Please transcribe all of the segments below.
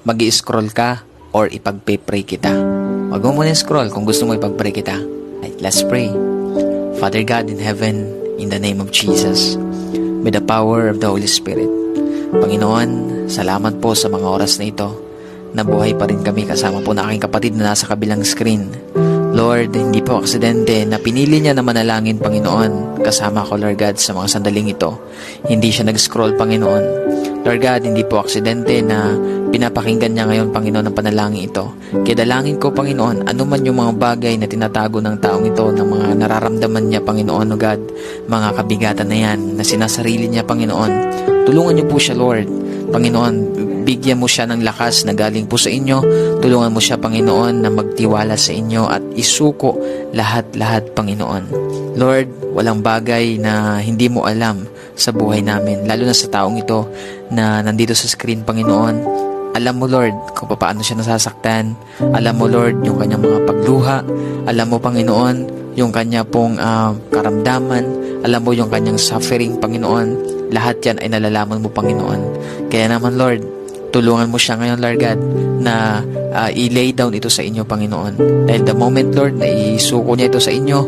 mag-i-scroll ka or ipag-pray kita. Huwag mo muna scroll kung gusto mo ipag-pray kita. Right, let's pray. Father God in heaven, in the name of Jesus, with the power of the Holy Spirit, Panginoon, salamat po sa mga oras na ito. Nabuhay pa rin kami kasama po na aking kapatid na nasa kabilang screen. Lord, hindi po aksidente na pinili niya na manalangin, Panginoon. Kasama ko, Lord God, sa mga sandaling ito. Hindi siya nag-scroll, Panginoon. Lord God, hindi po aksidente na pinapakinggan niya ngayon, Panginoon, ang panalangin ito. Kaya dalangin ko, Panginoon, anuman yung mga bagay na tinatago ng taong ito, ng mga nararamdaman niya, Panginoon, O God, mga kabigatan na yan, na sinasarili niya, Panginoon. Tulungan niyo po siya, Lord. Panginoon, bigyan mo siya ng lakas na galing po sa inyo. Tulungan mo siya, Panginoon, na magtiwala sa inyo at isuko lahat-lahat, Panginoon. Lord, walang bagay na hindi mo alam sa buhay namin, lalo na sa taong ito na nandito sa screen, Panginoon. Alam mo, Lord, kung paano siya nasasaktan. Alam mo, Lord, yung kanyang mga pagluha. Alam mo, Panginoon, yung kanya pong karamdaman. Alam mo yung kanyang suffering, Panginoon. Lahat yan ay nalalaman mo, Panginoon. Kaya naman, Lord, tulungan mo siya ngayon, Lord God, na i-lay down ito sa inyo, Panginoon. Dahil the moment, Lord, na isuko niya ito sa inyo,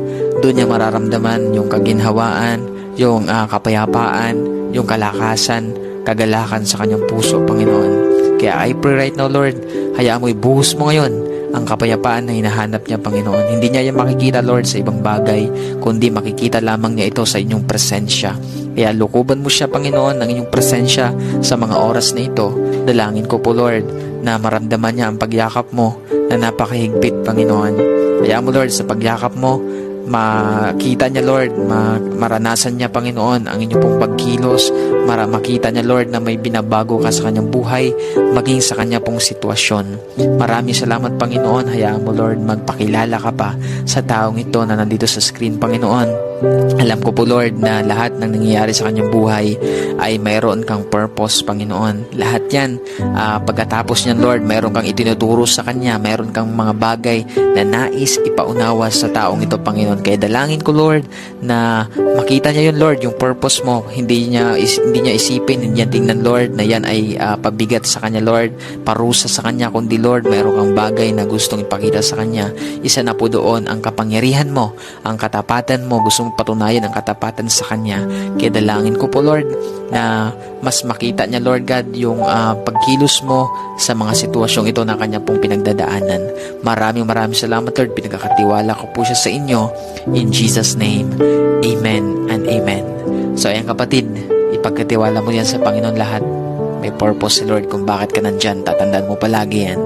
doon niya mararamdaman yung kaginhawaan, yung kapayapaan, yung kalakasan, kagalakan sa kanyang puso, Panginoon. Kaya I pray right now, Lord, hayaan mo ibuhos mo ngayon ang kapayapaan na hinahanap niya, Panginoon. Hindi niya yan makikita, Lord, sa ibang bagay, kundi makikita lamang niya ito sa inyong presensya. Kaya lukuban mo siya, Panginoon, ng inyong presensya sa mga oras na ito. Dalangin ko po, Lord, na maramdaman niya ang pagyakap mo na napakahigpit, Panginoon. Kaya mo, Lord, sa pagyakap mo, makita niya, Lord, maranasan niya, Panginoon, ang inyong pong pagkilos, makita niya, Lord, na may binabago ka sa kanyang buhay, maging sa kanya pong sitwasyon. Maraming salamat, Panginoon. Hayaan mo, Lord, magpakilala ka pa sa taong ito na nandito sa screen, Panginoon. Alam ko po, Lord, na lahat ng nangyayari sa kanyang buhay ay mayroon kang purpose, Panginoon. Lahat yan, pagkatapos niyan, Lord, mayroon kang itinuturo sa kanya, mayroon kang mga bagay na nais ipaunawa sa taong ito, Panginoon. Kaya dalangin ko, Lord, na makita niya yun, Lord, yung purpose mo. Hindi niya isipin, hindi niya tingnan, Lord, na yan ay pabigat sa kanya, Lord, parusa sa kanya, kundi, Lord, mayroon kang bagay na gustong ipakita sa kanya. Isa na po doon ang kapangyarihan mo, ang katapatan mo, gusto mong patunayan ang katapatan sa kanya. Kaya dalangin ko po, Lord, na mas makita niya, Lord God, yung pagkilos mo sa mga sitwasyong ito na kanya pong pinagdadaanan. Maraming salamat, Lord. Pinagkakatiwala ko po siya sa inyo. In Jesus' name, Amen and Amen. So, ayan kapatid, ipagkatiwala mo yan sa Panginoon lahat. May purpose si Lord kung bakit ka nandyan. Tatandaan mo palagi yan.